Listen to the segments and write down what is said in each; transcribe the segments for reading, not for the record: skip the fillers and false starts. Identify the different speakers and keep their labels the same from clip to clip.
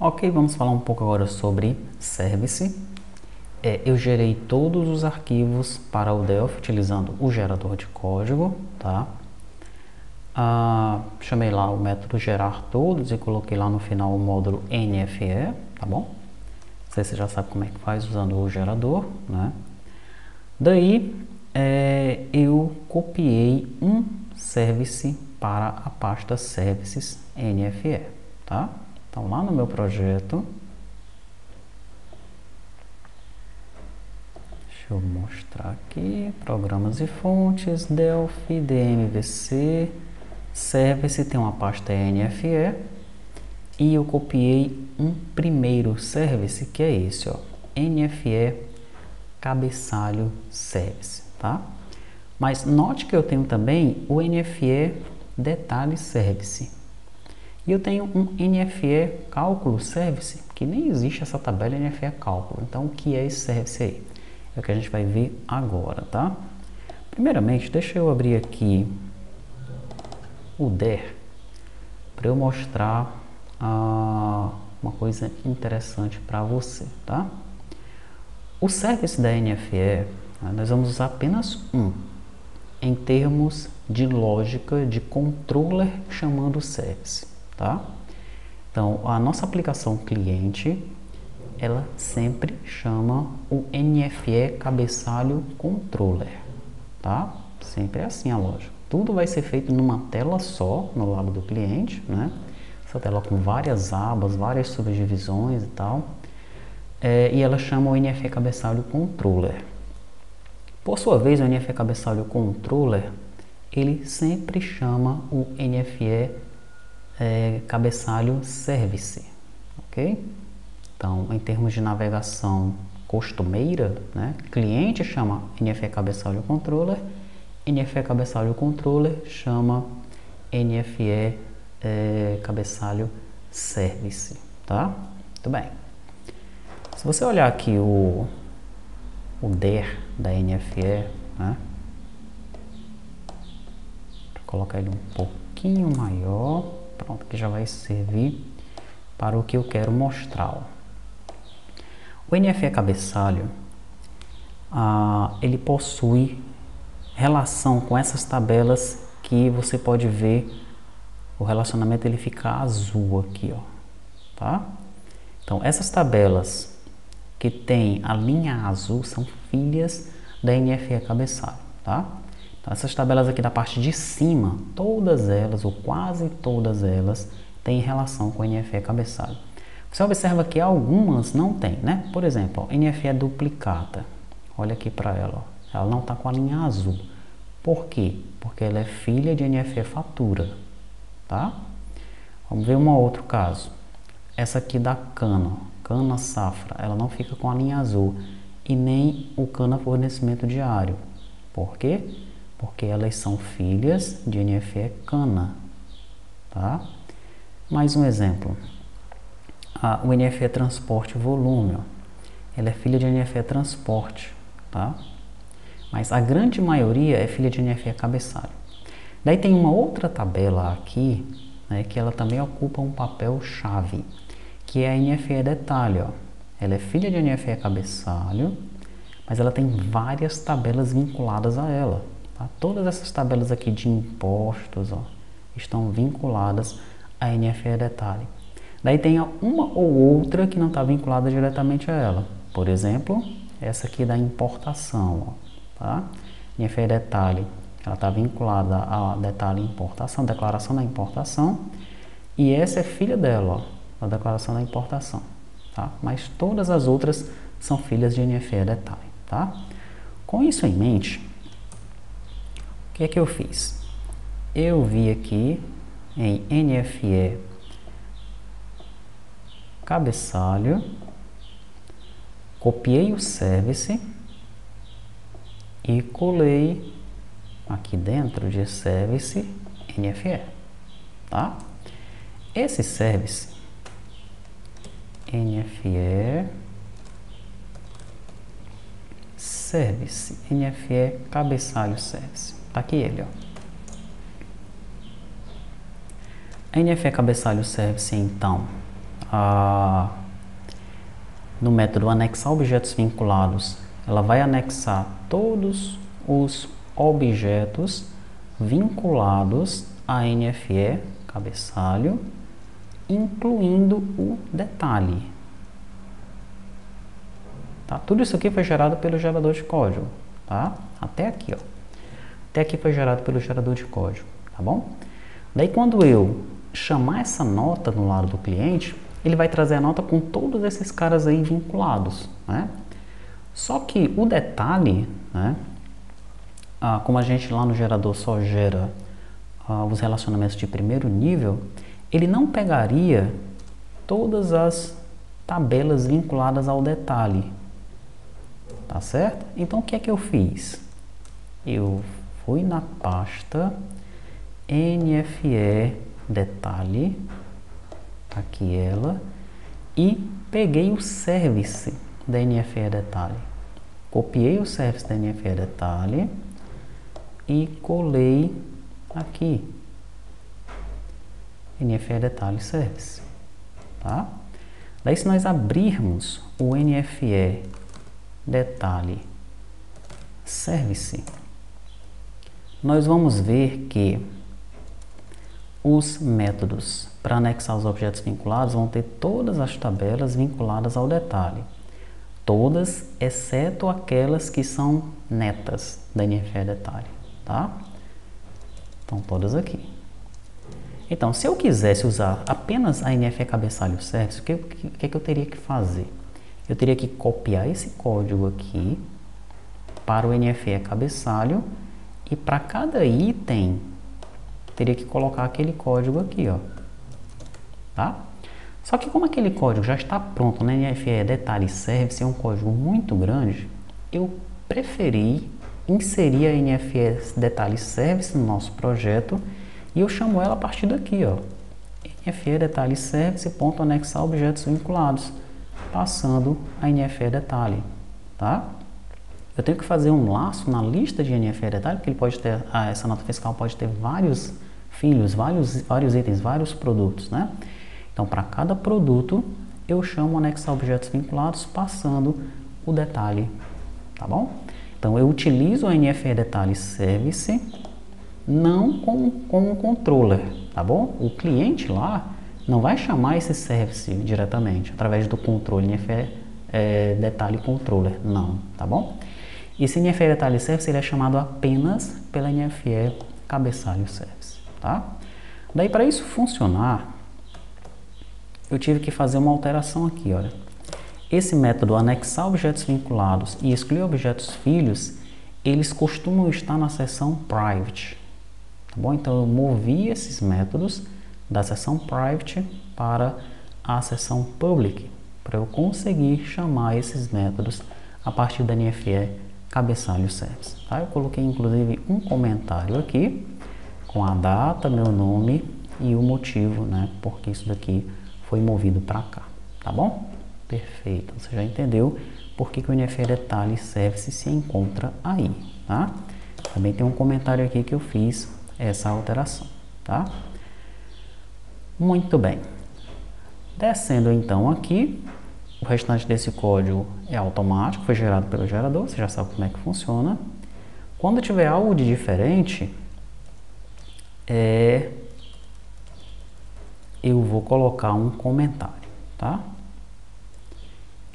Speaker 1: Ok, vamos falar um pouco agora sobre Service. Eu gerei todos os arquivos para o Delphi utilizando o gerador de código, tá? Chamei lá o método gerar todos e coloquei lá no final o módulo NFE, tá bom? Não sei se você já sabe como é que faz usando o gerador, né? Daí eu copiei um service para a pasta services NFE, tá? Então lá no meu projeto, deixa eu mostrar aqui, programas e fontes, Delphi, DMVC, service, tem uma pasta NFE, e eu copiei um primeiro service, que é esse, ó, NFE cabeçalho service, tá? Mas note que eu tenho também o NFE detalhe service. E eu tenho um NFE cálculo service, que nem existe essa tabela NFE cálculo. Então, o que é esse service aí? É o que a gente vai ver agora, tá? Primeiramente, deixa eu abrir aqui o DER para eu mostrar uma coisa interessante para você, tá? O service da NFE, nós vamos usar apenas um, em termos de lógica de controller chamando service, tá? Então, a nossa aplicação cliente, ela sempre chama o NFE cabeçalho controller, tá? Sempre é assim a lógica. Tudo vai ser feito numa tela só, no lado do cliente, né? Essa tela com várias abas, várias subdivisões e tal. E ela chama o NFE cabeçalho controller. Por sua vez, o NFE cabeçalho controller, ele sempre chama o NFE cabeçalho service, ok? Então, em termos de navegação costumeira, né, cliente chama NFE cabeçalho controller, NFE cabeçalho controller chama NFE cabeçalho service, tá? Muito bem. Se você olhar aqui o DER da NFE, né? Vou colocar ele um pouquinho maior, pronto, que já vai servir para o que eu quero mostrar. Ó. O NFE cabeçalho, ele possui relação com essas tabelas que você pode ver, o relacionamento ele fica azul aqui, ó, tá? Então, essas tabelas que tem a linha azul são filhas da NFE cabeçalho, tá? Então, essas tabelas aqui da parte de cima, todas elas, ou quase todas elas, têm relação com a NFE cabeçalho. Você observa que algumas não tem, né? Por exemplo, ó, NFE duplicata. Olha aqui para ela, ó. Ela não está com a linha azul. Por quê? Porque ela é filha de NFE fatura, tá? Vamos ver um outro caso. Essa aqui da cana safra, ela não fica com a linha azul e nem o cana fornecimento diário. Por quê? Porque elas são filhas de NFE cana, tá? Mais um exemplo. O NFE transporte volume, ó, ela é filha de NFE transporte, tá? Mas a grande maioria é filha de NFE cabeçalho. Daí tem uma outra tabela aqui, né, que ela também ocupa um papel chave, que é a NFE detalhe, ó. Ela é filha de NFE cabeçalho, mas ela tem várias tabelas vinculadas a ela, tá? Todas essas tabelas aqui de impostos, ó, estão vinculadas a NFE detalhe. Daí tem uma ou outra que não está vinculada diretamente a ela. Por exemplo, essa aqui da importação, ó, tá? NFE detalhe, ela está vinculada a detalhe importação, declaração da importação, e essa é filha dela, ó, a declaração da importação, tá? Mas todas as outras são filhas de NFE detalhe, tá? Com isso em mente, o que é que eu fiz? Eu vi aqui em NFE cabeçalho, copiei o service e colei aqui dentro de service NFE, tá? Esse service NFE service NFE cabeçalho service, tá aqui ele, ó. A NFE cabeçalho service, então, no método anexar objetos vinculados, ela vai anexar todos os objetos vinculados a NFE cabeçalho, incluindo o detalhe. Tá? Tudo isso aqui foi gerado pelo gerador de código, tá? Até aqui, ó. Até aqui foi gerado pelo gerador de código, tá bom? Daí quando eu chamar essa nota no lado do cliente, ele vai trazer a nota com todos esses caras aí vinculados, né? Só que o detalhe, né? Como a gente lá no gerador só gera os relacionamentos de primeiro nível, ele não pegaria todas as tabelas vinculadas ao detalhe, tá certo? Então o que é que eu fiz? Eu fui na pasta NFE detalhe, aqui ela, e peguei o service da NFE detalhe, copiei o service da NFE detalhe e colei aqui NFE detalhe service, tá? Daí se nós abrirmos o NFE detalhe service, nós vamos ver que os métodos para anexar os objetos vinculados vão ter todas as tabelas vinculadas ao detalhe. Todas, exceto aquelas que são netas da NFE detalhe, tá? Então, todas aqui. Então, se eu quisesse usar apenas a NFE cabeçalho service, o que eu teria que fazer? Eu teria que copiar esse código aqui para o NFE cabeçalho e para cada item teria que colocar aquele código aqui, ó, tá? Só que como aquele código já está pronto na NFE detalhe service, é um código muito grande, eu preferi inserir a NFE detalhe service no nosso projeto e eu chamo ela a partir daqui, ó, NFE detalhe service ponto anexar objetos vinculados, passando a NFE detalhe, tá? Eu tenho que fazer um laço na lista de NFE detalhe, porque ele pode ter, essa nota fiscal pode ter vários filhos, vários itens, vários produtos, né? Então, para cada produto, eu chamo anexar objetos vinculados, passando o detalhe, tá bom? Então, eu utilizo o NFE detalhe service, não com um controller, tá bom? O cliente lá não vai chamar esse service diretamente, através do controle NFE detalhe controller, não, tá bom? Esse NFE detalhe service ele é chamado apenas pela NFE cabeçalho service, tá? Daí para isso funcionar, eu tive que fazer uma alteração aqui, olha. Esse método anexar objetos vinculados e excluir objetos filhos, eles costumam estar na seção private, tá bom? Então eu movi esses métodos da seção private para a seção public, para eu conseguir chamar esses métodos a partir da NFE cabeçalho service, tá? Eu coloquei inclusive um comentário aqui com a data, meu nome e o motivo, né, porque isso daqui foi movido para cá, tá bom? Perfeito, você já entendeu por que o NFE detalhe service se encontra aí, tá? Também tem um comentário aqui que eu fiz essa alteração, tá? Muito bem. Descendo então aqui, o restante desse código é automático, foi gerado pelo gerador, você já sabe como é que funciona. Quando tiver algo de diferente, eu vou colocar um comentário, tá?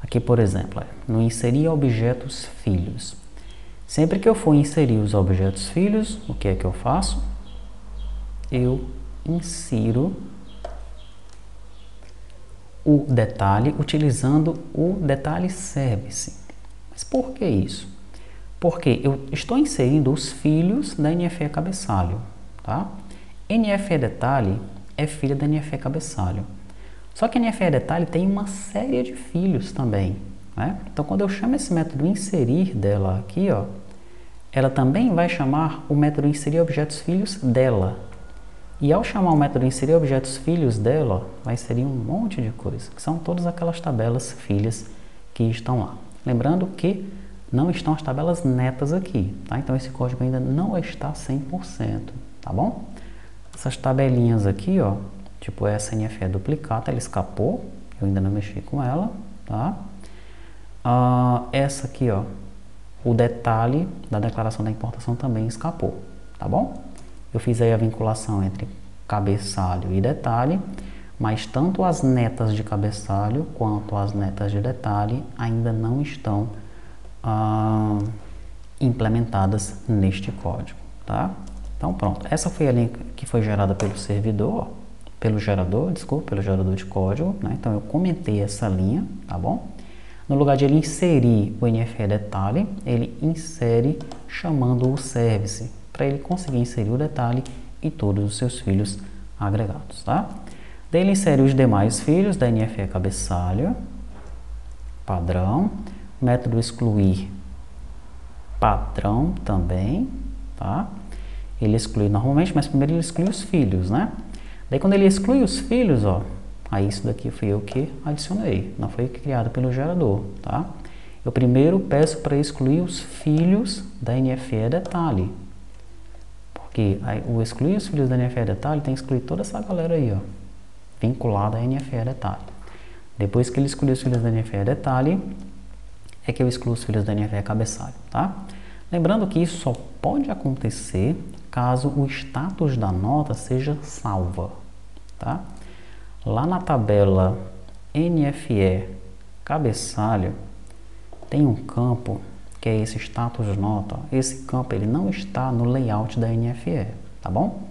Speaker 1: Aqui, por exemplo, no inserir objetos filhos. Sempre que eu for inserir os objetos filhos, o que é que eu faço? Eu insiro o detalhe utilizando o detalhe service. Mas por que isso? Porque eu estou inserindo os filhos da NFE cabeçalho, tá? NFE detalhe é filha da NFE cabeçalho. Só que a NFE detalhe tem uma série de filhos também, né? Então quando eu chamo esse método inserir dela aqui, ó, ela também vai chamar o método inserir objetos filhos dela. E ao chamar o método inserir objetos filhos dela, vai inserir um monte de coisa, que são todas aquelas tabelas filhas que estão lá. Lembrando que não estão as tabelas netas aqui, tá? Então esse código ainda não está 100%, tá bom? Essas tabelinhas aqui, ó, tipo essa NFE duplicata, ela escapou, eu ainda não mexi com ela, tá? Essa aqui, ó, o detalhe da declaração da importação também escapou, tá bom? Eu fiz aí a vinculação entre cabeçalho e detalhe, mas tanto as netas de cabeçalho quanto as netas de detalhe ainda não estão implementadas neste código, tá? Então pronto, essa foi a linha que foi gerada pelo servidor, pelo gerador de código, né? Então eu comentei essa linha, tá bom? No lugar de ele inserir o NFE detalhe, ele insere chamando o service, para ele conseguir inserir o detalhe e todos os seus filhos agregados, tá? Daí ele insere os demais filhos da NFE cabeçalho, padrão, método excluir, padrão também, tá? Ele exclui normalmente, mas primeiro ele exclui os filhos, né? Daí quando ele exclui os filhos, ó, aí isso daqui fui eu que adicionei, não foi criado pelo gerador, tá? Eu primeiro peço para excluir os filhos da NFE detalhe, porque aí, o excluir os filhos da NFE detalhe tem que excluir toda essa galera aí, ó, vinculada à NFE detalhe. Depois que ele excluir os filhos da NFE detalhe, é que eu excluo os filhos da NFE cabeçalho, tá? Lembrando que isso só pode acontecer caso o status da nota seja salva, tá? Lá na tabela NFE cabeçalho tem um campo que é esse status nota. Esse campo ele não está no layout da NFE, tá bom?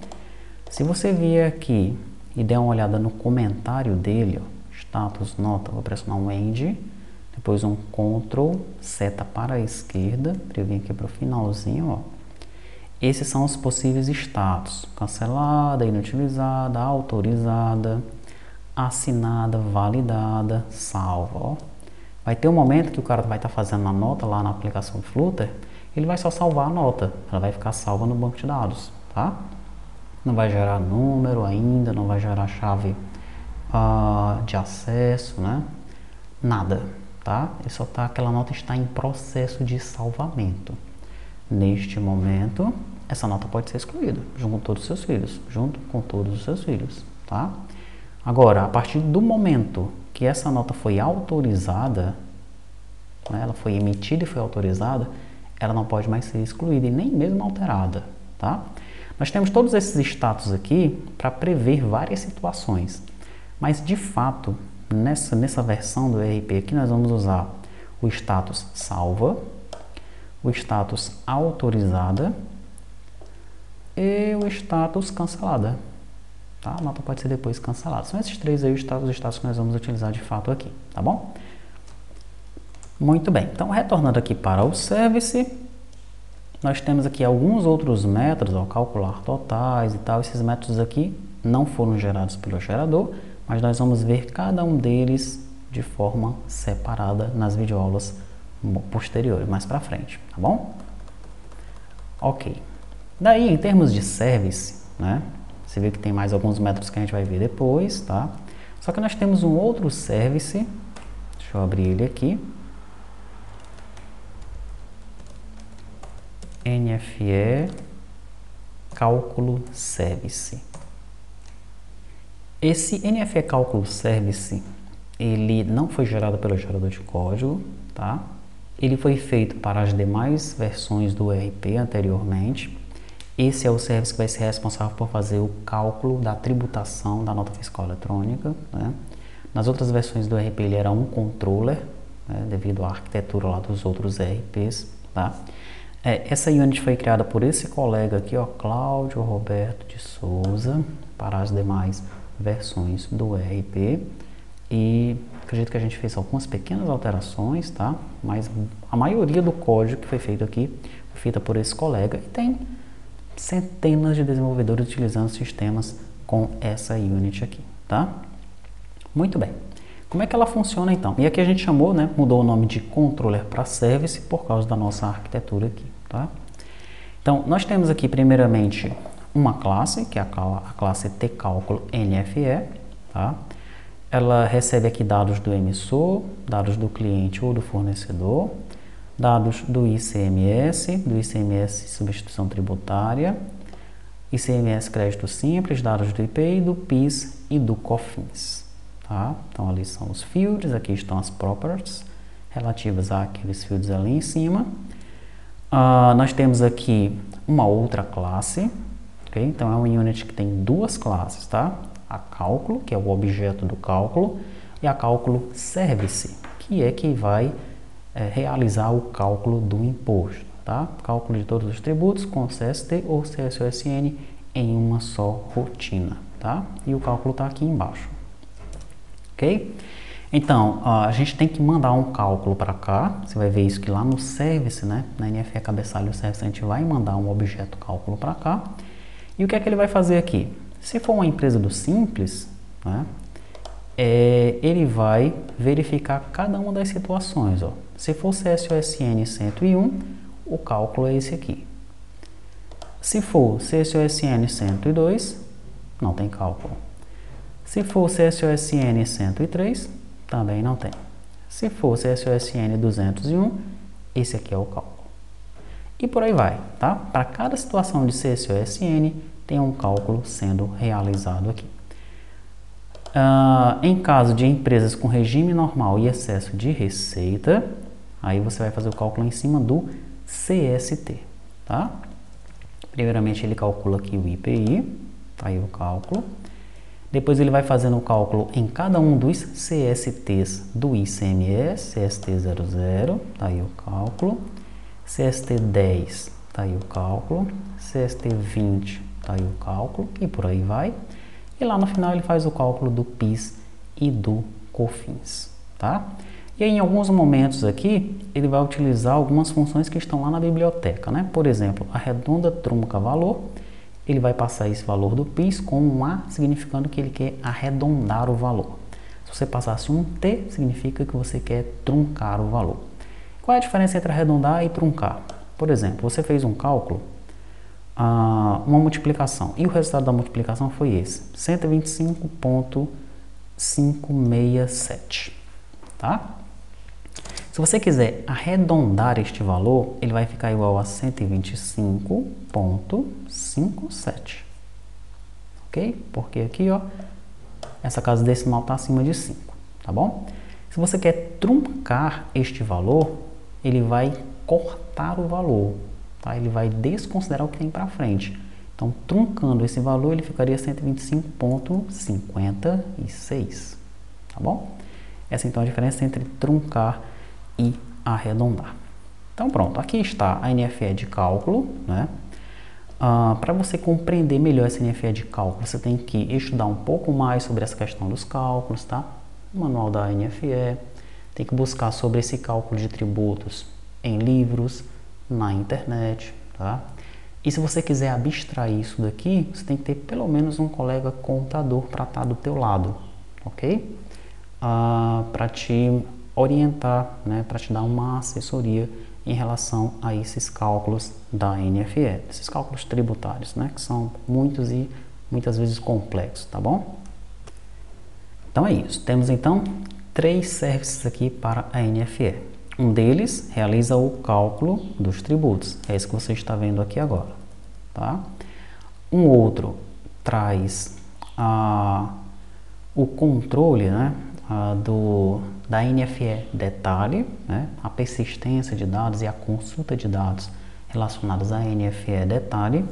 Speaker 1: Se você vier aqui e der uma olhada no comentário dele, ó, status nota, vou pressionar um END, depois um Ctrl, seta para a esquerda, para eu vir aqui para o finalzinho, ó. Esses são os possíveis status: cancelada, inutilizada, autorizada, assinada, validada, salva, ó. Vai ter um momento que o cara vai estar fazendo a nota lá na aplicação Flutter, ele vai só salvar a nota, ela vai ficar salva no banco de dados, tá? Não vai gerar número ainda, não vai gerar chave de acesso, né? Nada, tá? Ele só tá, aquela nota está em processo de salvamento. Neste momento, essa nota pode ser excluída, junto com todos os seus filhos, tá? Agora, a partir do momento que essa nota foi autorizada, né, ela foi emitida e foi autorizada, ela não pode mais ser excluída e nem mesmo alterada, tá? Nós temos todos esses status aqui para prever várias situações, mas de fato, nessa versão do ERP aqui, nós vamos usar o status salva, o status autorizada e o status cancelada. Tá? A nota pode ser depois cancelada. São esses três aí os status que nós vamos utilizar de fato aqui, tá bom? Muito bem, então retornando aqui para o service, nós temos aqui alguns outros métodos, ó, calcular totais e tal. Esses métodos aqui não foram gerados pelo gerador, mas nós vamos ver cada um deles de forma separada nas videoaulas posteriores, mais para frente, tá bom? Ok. Daí, em termos de service, né? Você vê que tem mais alguns métodos que a gente vai ver depois, tá? Só que nós temos um outro service, deixa eu abrir ele aqui. NFE cálculo service. Esse NFE cálculo service, ele não foi gerado pelo gerador de código, tá? Ele foi feito para as demais versões do ERP anteriormente. Esse é o serviço que vai ser responsável por fazer o cálculo da tributação da nota fiscal eletrônica, né? Nas outras versões do ERP ele era um controller, né, devido à arquitetura lá dos outros ERPs, tá? Essa unit foi criada por esse colega aqui, ó, Cláudio Roberto de Souza, para as demais versões do ERP, e acredito que a gente fez algumas pequenas alterações, tá? Mas a maioria do código que foi feito aqui foi feita por esse colega, e tem centenas de desenvolvedores utilizando sistemas com essa unit aqui, tá? Muito bem. Como é que ela funciona então? E aqui a gente chamou, né, mudou o nome de controller para service por causa da nossa arquitetura aqui, tá? Então, nós temos aqui primeiramente uma classe, que é a classe tcalculo NFE, tá? Ela recebe aqui dados do emissor, dados do cliente ou do fornecedor, dados do ICMS substituição tributária, ICMS crédito simples, dados do IPI, do PIS e do COFINS, tá? Então ali são os fields, aqui estão as properties relativas àqueles fields ali em cima. Nós temos aqui uma outra classe, ok? Então é um unit que tem duas classes, tá? A cálculo, que é o objeto do cálculo, e a cálculo service, que é que vai realizar o cálculo do imposto, tá? Cálculo de todos os tributos com CST ou CSOSN em uma só rotina, tá? E o cálculo está aqui embaixo, ok? Então, a gente tem que mandar um cálculo para cá. Você vai ver isso que lá no service, né? Na NFE cabeçalho service, a gente vai mandar um objeto cálculo para cá. E o que é que ele vai fazer aqui? Se for uma empresa do Simples, né? Ele vai verificar cada uma das situações, ó. Se for CSOSN 101, o cálculo é esse aqui. Se for CSOSN 102, não tem cálculo. Se for CSOSN 103, também não tem. Se for CSOSN 201, esse aqui é o cálculo. E por aí vai, tá? Para cada situação de CSOSN, tem um cálculo sendo realizado aqui. Em caso de empresas com regime normal e excesso de receita, aí você vai fazer o cálculo em cima do CST, tá? Primeiramente ele calcula aqui o IPI, tá aí o cálculo. Depois ele vai fazendo o cálculo em cada um dos CSTs do ICMS, CST00, tá aí o cálculo. CST10, tá aí o cálculo. CST20, tá aí o cálculo, e por aí vai. E lá no final ele faz o cálculo do PIS e do COFINS, tá? E aí, em alguns momentos aqui, ele vai utilizar algumas funções que estão lá na biblioteca, né? Por exemplo, arredonda, trunca, valor. Ele vai passar esse valor do PIS com um A, significando que ele quer arredondar o valor. Se você passasse um T, significa que você quer truncar o valor. Qual é a diferença entre arredondar e truncar? Por exemplo, você fez um cálculo, uma multiplicação, e o resultado da multiplicação foi esse, 125,567, tá? Se você quiser arredondar este valor, ele vai ficar igual a 125,57, ok? Porque aqui, ó, essa casa decimal está acima de 5, tá bom? Se você quer truncar este valor, ele vai cortar o valor, tá? Ele vai desconsiderar o que tem para frente. Então, truncando esse valor, ele ficaria 125,56, tá bom? Essa então é a diferença entre truncar e arredondar. Então pronto, aqui está a NFE de cálculo, né? Para você compreender melhor essa NFE de cálculo, você tem que estudar um pouco mais sobre essa questão dos cálculos, tá? O manual da NFE, tem que buscar sobre esse cálculo de tributos em livros, na internet, tá? E se você quiser abstrair isso daqui, você tem que ter pelo menos um colega contador para estar do teu lado, ok? Para te orientar, né, para te dar uma assessoria em relação a esses cálculos da NFE, esses cálculos tributários, né, que são muitos e muitas vezes complexos, tá bom? Então é isso, temos então 3 serviços aqui para a NFE. Um deles realiza o cálculo dos tributos, é isso que você está vendo aqui agora, tá? Um outro traz o controle, né, da NFE detalhe, né, a persistência de dados e a consulta de dados relacionados à NFE detalhe,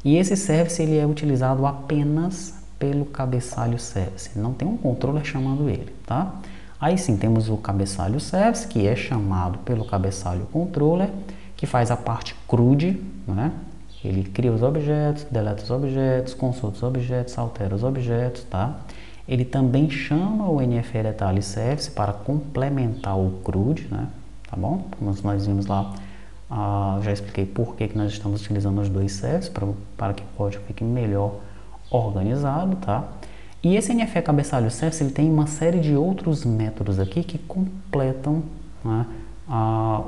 Speaker 1: e esse service ele é utilizado apenas pelo cabeçalho service, não tem um controller chamando ele, tá? Aí sim temos o cabeçalho service, que é chamado pelo cabeçalho controller, que faz a parte CRUD, né? Ele cria os objetos, deleta os objetos, consulta os objetos, altera os objetos, tá? Ele também chama o NFE detalhe service para complementar o CRUD, né? Tá bom? Como nós vimos lá, já expliquei por que nós estamos utilizando os dois services, para que o código fique melhor organizado, tá? E esse NFE cabeçalho service, ele tem uma série de outros métodos aqui que completam, né,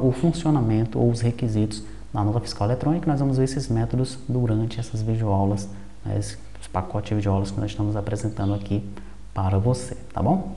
Speaker 1: o funcionamento ou os requisitos da nota fiscal eletrônica. Nós vamos ver esses métodos durante essas videoaulas, né, esse pacote de videoaulas que nós estamos apresentando aqui para você, tá bom?